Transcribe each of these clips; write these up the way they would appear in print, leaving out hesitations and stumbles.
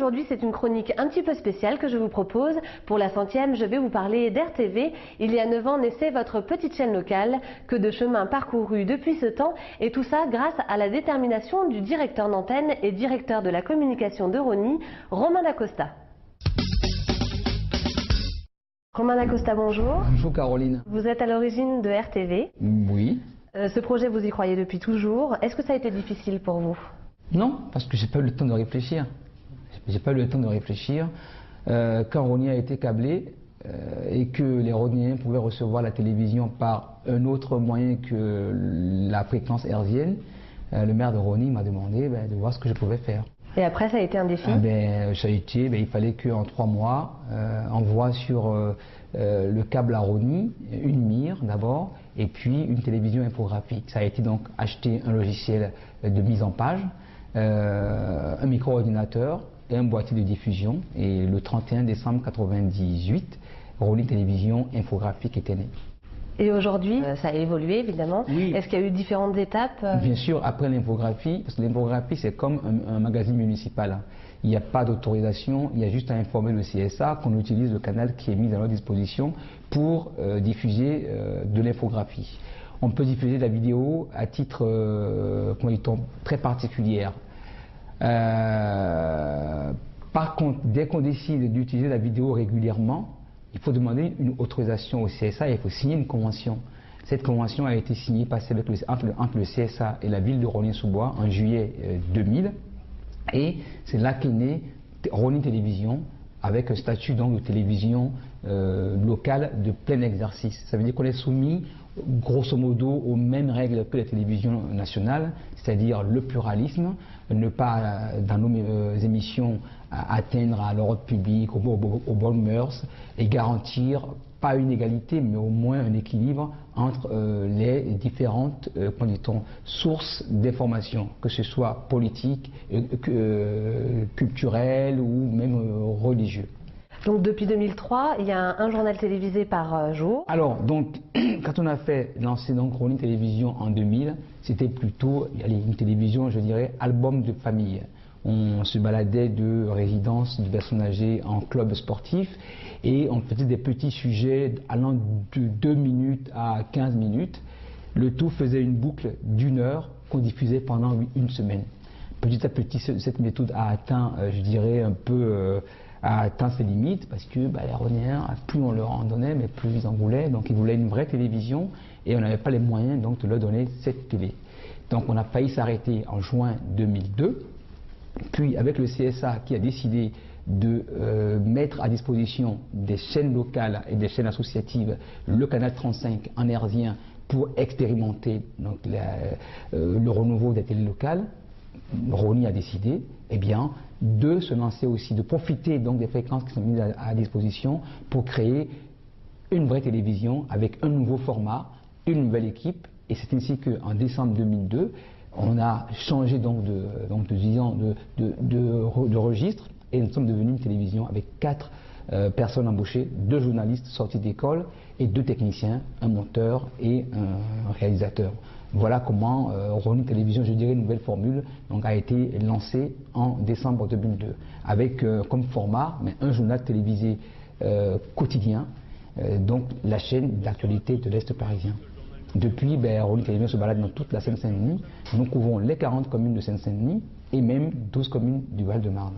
aujourd'hui c'est une chronique un petit peu spéciale que je vous propose. Pour la 100e, je vais vous parler d'RTV. Il y a 9 ans naissait votre petite chaîne locale. Que de chemin parcouru depuis ce temps, et tout ça grâce à la détermination du directeur d'antenne et directeur de la communication de Rony, Romain Dacosta. Romain Dacosta, bonjour. Bonjour Caroline. Vous êtes à l'origine de RTV. Oui. Ce projet, vous y croyez depuis toujours. Est-ce que ça a été difficile pour vous? Non, parce que j'ai pas eu le temps de réfléchir. J'ai pas eu le temps de réfléchir. Quand Rony a été câblé et que les Ronyens pouvaient recevoir la télévision par un autre moyen que la fréquence hertzienne, le maire de Rony m'a demandé de voir ce que je pouvais faire. Et après, ça a été un défi? Ça a été, il fallait qu'en 3 mois, on voit sur le câble à Rony une mire d'abord, et puis une télévision infographique. Ça a été donc acheter un logiciel de mise en page, un micro-ordinateur et un boîtier de diffusion. Et le 31 décembre 1998, Rony Télévision Infographique était né. Et aujourd'hui, ça a évolué évidemment. Oui. Est-ce qu'il y a eu différentes étapes? Bien sûr, après l'infographie, parce que l'infographie c'est comme un magazine municipal. Il n'y a pas d'autorisation, il y a juste à informer le CSA qu'on utilise le canal qui est mis à leur disposition pour diffuser de l'infographie. On peut diffuser de la vidéo à titre très particulière. Par contre, dès qu'on décide d'utiliser la vidéo régulièrement, il faut demander une autorisation au CSA et il faut signer une convention. Cette convention a été signée entre le CSA et la ville de Rony-sous-Bois en juillet 2000. Et c'est là qu'est née Rony Télévision avec un statut donc de télévision locale de plein exercice. Ça veut dire qu'on est soumis grosso modo aux mêmes règles que la télévision nationale, c'est-à-dire le pluralisme, ne pas dans nos émissions atteindre à l'ordre public, aux bonnes mœurs, et garantir pas une égalité mais au moins un équilibre entre les différentes sources d'information, que ce soit politique, culturel ou même religieux. Donc depuis 2003, il y a un journal télévisé par jour. Alors, donc, quand on a lancé donc Rony Télévision en 2000, c'était plutôt une télévision, je dirais, album de famille. On se baladait de résidence de personnes âgées en club sportif et on faisait des petits sujets allant de 2 minutes à 15 minutes. Le tout faisait une boucle d'1 heure qu'on diffusait pendant une semaine. Petit à petit, cette méthode a atteint, je dirais, un peu... a atteint ses limites parce que les Ronyens, plus on leur en donnait, mais plus ils en voulaient. Donc ils voulaient une vraie télévision et on n'avait pas les moyens donc de leur donner cette télé. Donc on a failli s'arrêter en juin 2002. Puis avec le CSA qui a décidé de mettre à disposition des chaînes locales et des chaînes associatives le canal 35 en hertzien pour expérimenter donc, le renouveau des télés locales, Rony a décidé de se lancer aussi, de profiter donc des fréquences qui sont mises à disposition pour créer une vraie télévision avec un nouveau format, une nouvelle équipe. Et c'est ainsi qu'en décembre 2002, on a changé donc de registre et nous sommes devenus une télévision avec 4 personnes embauchées, 2 journalistes sortis d'école et 2 techniciens, un monteur et un réalisateur. Voilà comment Rony Télévision, je dirais, une nouvelle formule, donc, a été lancée en décembre 2002, avec comme format un journal télévisé quotidien, donc la chaîne d'actualité de l'Est parisien. Depuis, Rony Télévision se balade dans toute la Seine-Saint-Denis. Nous couvrons les 40 communes de Seine-Saint-Denis et même 12 communes du Val-de-Marne.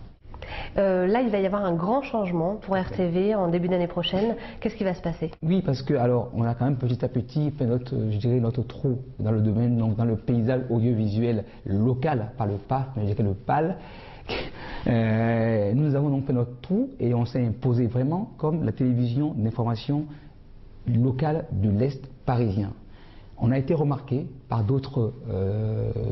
Là, il va y avoir un grand changement pour RTV en début d'année prochaine. Qu'est-ce qui va se passer? Oui, parce que on a quand même petit à petit fait notre trou dans le domaine, donc dans le paysage audiovisuel local, pas le PAF, mais je dirais le PAL. Nous avons donc fait notre trou et on s'est imposé vraiment comme la télévision d'information locale de l'Est parisien. On a été remarqué par d'autres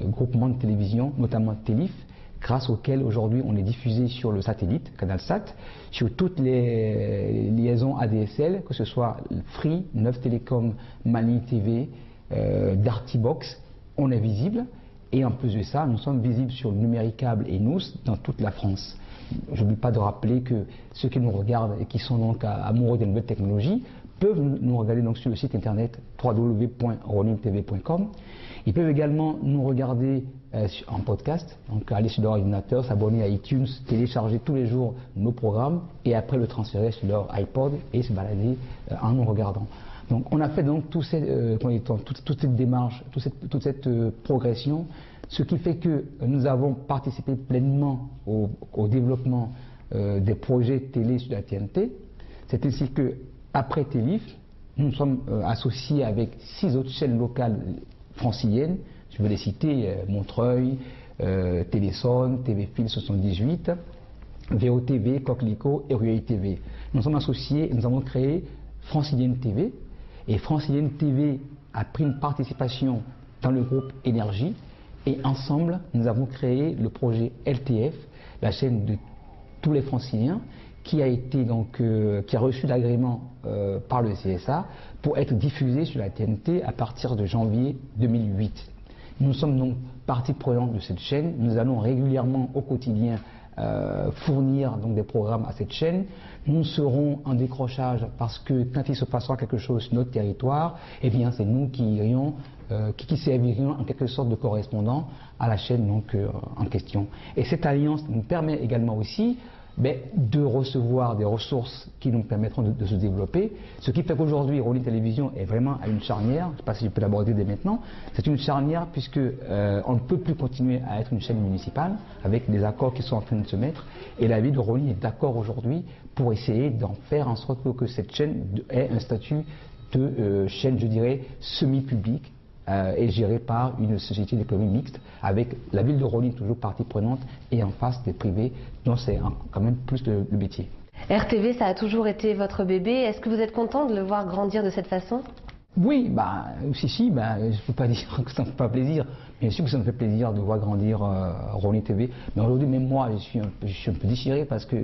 groupements de télévision, notamment Télif, grâce auquel aujourd'hui on est diffusé sur le satellite, CanalSat, sur toutes les liaisons ADSL, que ce soit Free, Neuf Télécom, Mali TV, Dartybox, on est visible. Et en plus de ça, nous sommes visibles sur Numéricable et Nous dans toute la France. Je n'oublie pas de rappeler que ceux qui nous regardent et qui sont donc amoureux des nouvelles technologies peuvent nous regarder donc sur le site internet www.ronintv.com. Ils peuvent également nous regarder en podcast, donc aller sur leur ordinateur, s'abonner à iTunes, télécharger tous les jours nos programmes et après le transférer sur leur iPod et se balader en nous regardant. Donc on a fait donc toute cette démarche, toute cette progression, ce qui fait que nous avons participé pleinement au développement des projets télé sur la TNT. C'est ainsi que après TELIF, nous sommes associés avec 6 autres chaînes locales franciliennes. Je vais les citer, Montreuil, Téléson, TV Fil 78, VOTV, Coquelicot et Rueil TV. Nous sommes associés, nous avons créé Francilienne TV, et Francilienne TV a pris une participation dans le groupe Énergie, et ensemble nous avons créé le projet LTF, la chaîne de tous les franciliens, qui a reçu l'agrément par le CSA pour être diffusé sur la TNT à partir de janvier 2008. Nous sommes donc partie prenante de cette chaîne. Nous allons régulièrement au quotidien fournir donc des programmes à cette chaîne. Nous serons en décrochage parce que quand il se passera quelque chose sur notre territoire, eh bien c'est nous qui irions, qui servirions en quelque sorte de correspondant à la chaîne donc, en question. Et cette alliance nous permet également aussi de recevoir des ressources qui nous permettront de se développer. Ce qui fait qu'aujourd'hui, Ronin Télévision est vraiment à une charnière. Je ne sais pas si je peux l'aborder dès maintenant. C'est une charnière puisque on ne peut plus continuer à être une chaîne municipale avec des accords qui sont en train de se mettre. Et la ville de Ronin est d'accord aujourd'hui pour essayer d'en faire en sorte que cette chaîne ait un statut de chaîne, je dirais, semi-publique. Et géré par une société d'économie mixte avec la ville de Ronin toujours partie prenante et en face des privés dont c'est quand même plus le métier. RTV, ça a toujours été votre bébé. Est-ce que vous êtes content de le voir grandir de cette façon? Oui, je ne peux pas dire que ça ne me fait pas plaisir. Bien sûr que ça me fait plaisir de voir grandir Ronin TV. Mais aujourd'hui, même moi, je suis un peu déchiré parce que,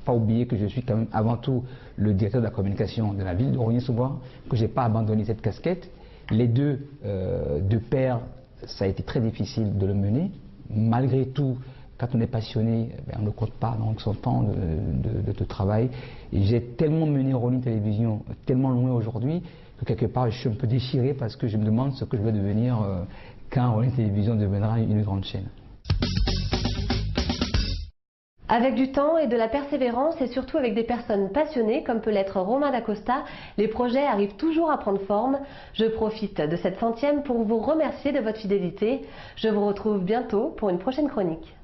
pas oublier que je suis quand même avant tout le directeur de la communication de la ville de Ronin-sous-Bois, que je n'ai pas abandonné cette casquette. Les deux de pair, ça a été très difficile de le mener. Malgré tout, quand on est passionné, on ne compte pas donc son temps de travail. J'ai tellement mené Ronin Télévision, tellement loin aujourd'hui, que quelque part je suis un peu déchiré parce que je me demande ce que je vais devenir quand Ronin Télévision deviendra une grande chaîne. Avec du temps et de la persévérance et surtout avec des personnes passionnées comme peut l'être Romain Dacosta, les projets arrivent toujours à prendre forme. Je profite de cette 100e pour vous remercier de votre fidélité. Je vous retrouve bientôt pour une prochaine chronique.